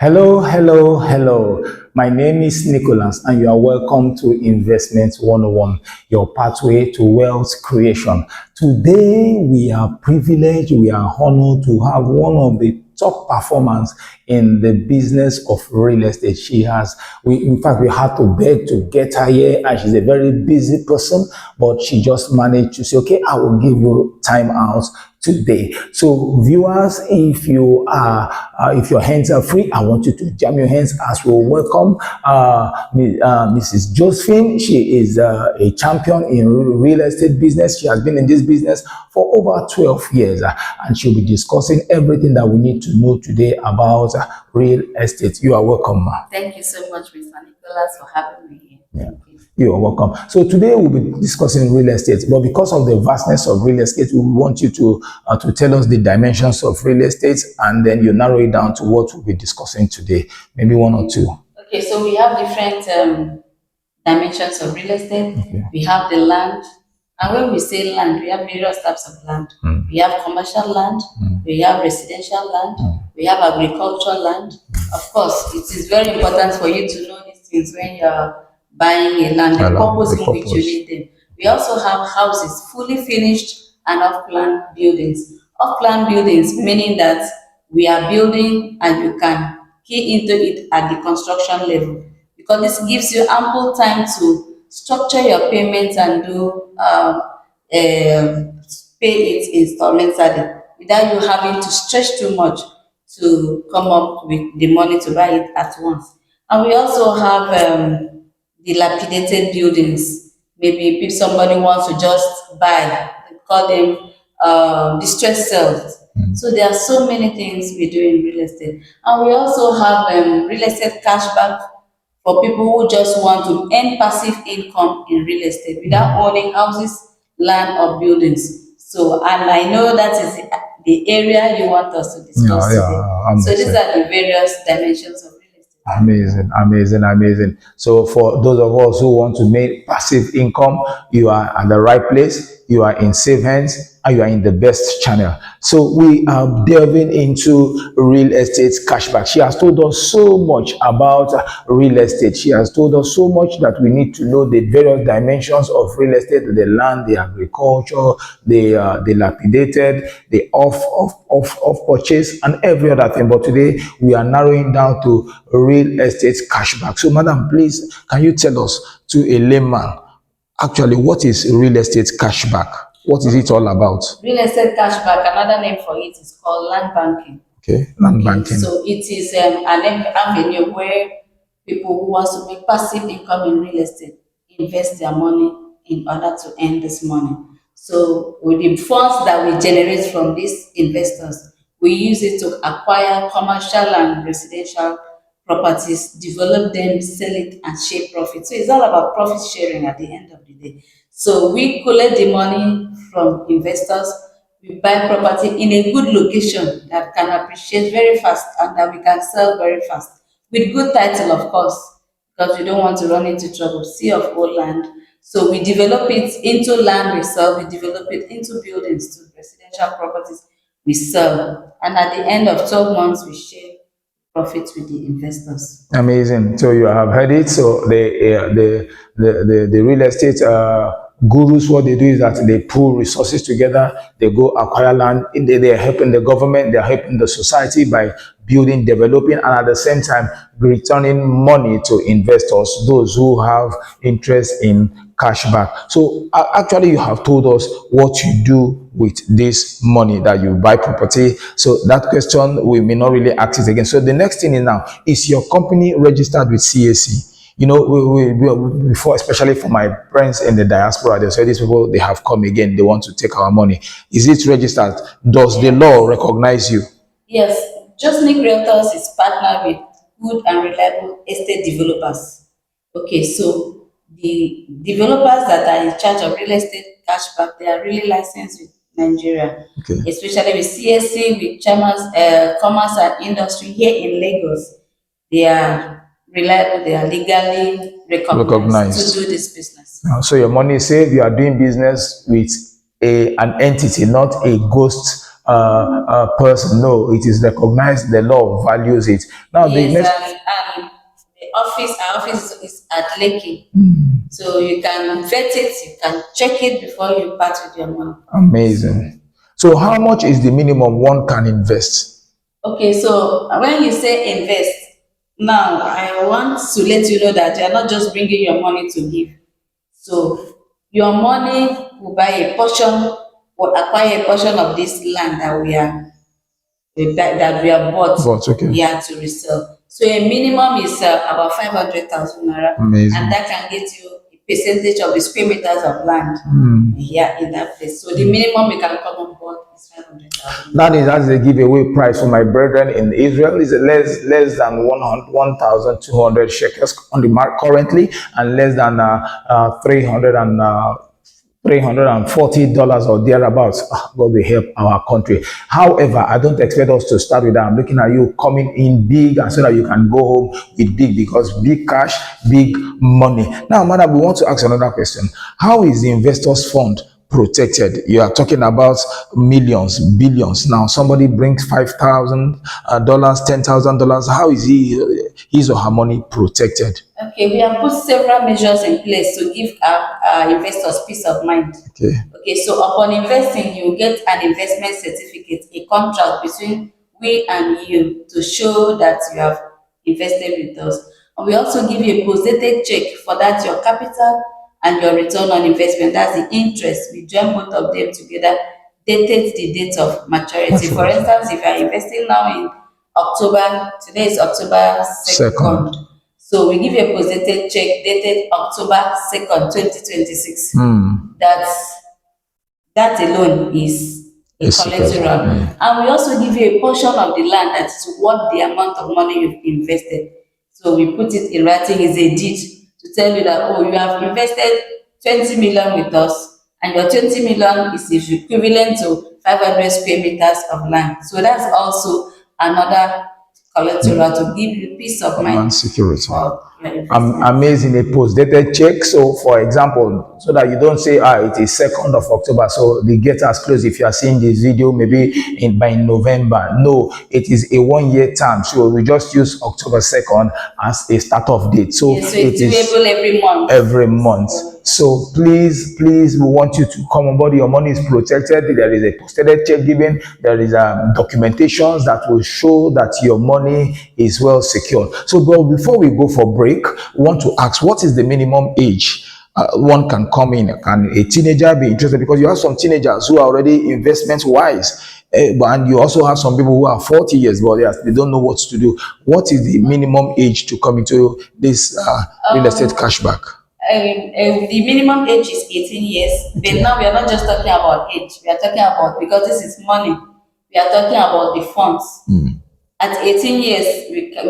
Hello, hello, hello. My name is Nicholas, and you are welcome to Investment 101, your pathway to wealth creation. Today, we are privileged, we are honored to have one of the top performers in the business of real estate. In fact, we had to beg to get her here, and she's a very busy person, but she just managed to say, okay, I will give you time out today. So viewers, if your hands are free, I want you to jam your hands as we welcome Mrs. Josephine. She is a champion in real estate business. She has been in this business for over 12 years, and she'll be discussing everything that we need to know today about real estate. You are welcome, ma. Thank you so much, Mr. Nicholas, for having me here. Yeah. You're welcome. So today we'll be discussing real estate, but because of the vastness of real estate, we want you to tell us the dimensions of real estate, and then you narrow it down to what we'll be discussing today. Maybe one or two. Okay, so we have different dimensions of real estate. Okay. We have the land, and when we say land, we have various types of land. We have commercial land, we have residential land, we have agricultural land. Of course, it is very important for you to know these things when you're buying a land, the purpose in which you need them. We also have houses, fully finished and off-plan buildings. Off-plan buildings meaning that we are building and you can key into it at the construction level, because this gives you ample time to structure your payments and do pay its installments at it without you having to stretch too much to come up with the money to buy it at once. And we also have dilapidated buildings. Maybe if somebody wants to just buy, we call them distress sales. So there are so many things we do in real estate. And we also have real estate cashback for people who just want to earn passive income in real estate without owning houses, land, or buildings. So, and I know that is the area you want us to discuss today. So these are the various dimensions of real estate. Amazing, amazing, amazing. So for those of us who want to make passive income, you are at the right place, you are in safe hands, and you are in the best channel. So we are delving into real estate cashback. She has told us so much about real estate. She has told us so much that we need to know the various dimensions of real estate: the land, the agriculture, the dilapidated, the off purchase, and every other thing. But today we are narrowing down to real estate cashback. So, madam, please, can you tell us, to a layman, actually, what is real estate cashback? What is it all about? Real estate cashback, another name for it is called land banking. Okay, land banking. So it is an avenue where people who want to make passive income in real estate invest their money in order to earn this money. So with the funds that we generate from these investors, we use it to acquire commercial and residential properties, develop them, sell it, and share profit. So it's all about profit sharing at the end of the day. So we collect the money from investors, we buy property in a good location that can appreciate very fast and that we can sell very fast with good title, of course, because we don't want to run into trouble. Sea of old land. So we develop it into land we sell, we develop it into buildings, to residential properties we sell. And at the end of 12 months, we share profits with the investors. Amazing. So you have heard it. So the real estate gurus, what they do is that they pool resources together. They go acquire land. They are helping the government. They are helping the society by building, developing, and at the same time returning money to investors, those who have interest in cashback. So actually, you have told us what you do with this money that you buy property. So that question, we may not really ask it again. So the next thing is, now, is your company registered with CAC? You know, before, especially for my friends in the diaspora, they say these people, they have come again, they want to take our money. Is it registered? Does the law recognize you? Yes, Just Nick Realtors is partnered with good and reliable estate developers. Okay, so the developers that are in charge of real estate cashback, they are really licensed with Nigeria, Okay. especially with CSC, with Chambers, Commerce and Industry here in Lagos. They are reliable, they are legally recognized to do this business. So your money is safe. You are doing business with an entity, not a ghost person. No, it is recognized. The law values it. Now, the Yes, next. and our office is at Lekki. So you can vet it, you can check it before you part with your money. Amazing. So, how much is the minimum one can invest? Okay, so when you say invest, now I want to let you know that you are not just bringing your money to give. So your money will buy a portion, will acquire a portion of this land that we have bought But okay. here to resell. So a minimum is about 500,000 naira, Amazing. and that can get you a percentage of the square meters of land here in that place. So the minimum we can come on board is 500,000. That's the giveaway price for my brethren in Israel. Is less than 1,200 shekels on the market currently, and less than 300 and $340 or thereabouts. God will help our country. However, I don't expect us to start with that. I'm looking at you coming in big, and so that you can go home with big, because big cash, big money. Now, madam, we want to ask another question. How is the investors fund protected? You are talking about millions, billions. Now, somebody brings $5,000, $10,000. How is his or her money protected? Okay, we have put several measures in place to give our investors peace of mind. Okay. Okay, so upon investing, you get an investment certificate, a contract between we and you to show that you have invested with us. And we also give you a post-dated check for that your capital and your return on investment. That's the interest. We join both of them together, dated the date of maturity. For instance, if you are investing now in October, today is October 2nd. So we give you a post-dated check dated October 2nd, 2026. That alone is a collateral. And we also give you a portion of the land that is worth the amount of money you've invested. So we put it in writing is a deed to tell you that, oh, you have invested 20 million with us, and your 20 million is equivalent to 500 square meters of land. So that's also another collateral to give you peace of mind. And security. For your investment. Amazing, a post-dated check. So, for example, so that you don't say, it is 2nd of October, so the gate has closed. If you are seeing this video, maybe by November. No, it is a 1-year term. So we just use October 2nd as a start-off date. So, yes, so it's payable every month. Every month. So please, we want you to come on board. Your money is protected. There is a post-dated check given. There is documentations that will show that your money is well secured. So, but before we go for break, we want to ask, what is the minimum age one can come in? Can a teenager be interested? Because you have some teenagers who are already investment wise, and you also have some people who are 40 years, but they don't know what to do. What is the minimum age to come into this real estate cashback? The minimum age is 18 years. Okay. But now we are not just talking about age. We are talking about, because this is money, we are talking about the funds. At 18 years,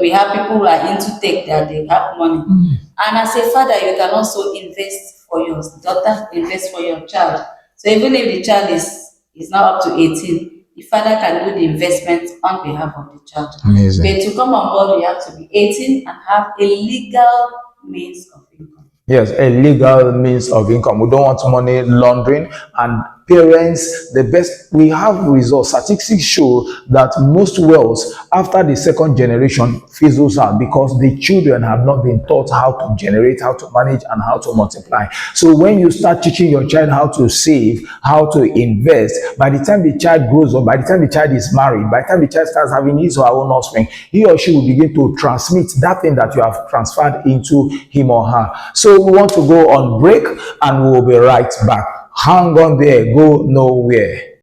we have people who are into tech, that they have money. And as a father, you can also invest for your daughter, invest for your child. So even if the child is now up to 18, the father can do the investment on behalf of the child. Amazing. But to come on board, you have to be 18 and have a legal means of income. Yes, a legal means of income. We don't want money laundering. And parents, we have results. Statistics show that most wealth after the second generation fizzles out, because the children have not been taught how to generate, how to manage, and how to multiply. So when you start teaching your child how to save, how to invest, by the time the child grows up, by the time the child is married, by the time the child starts having his or her own offspring, he or she will begin to transmit that thing that you have transferred into him or her. So we want to go on break, and we'll be right back. Hang on there, go nowhere.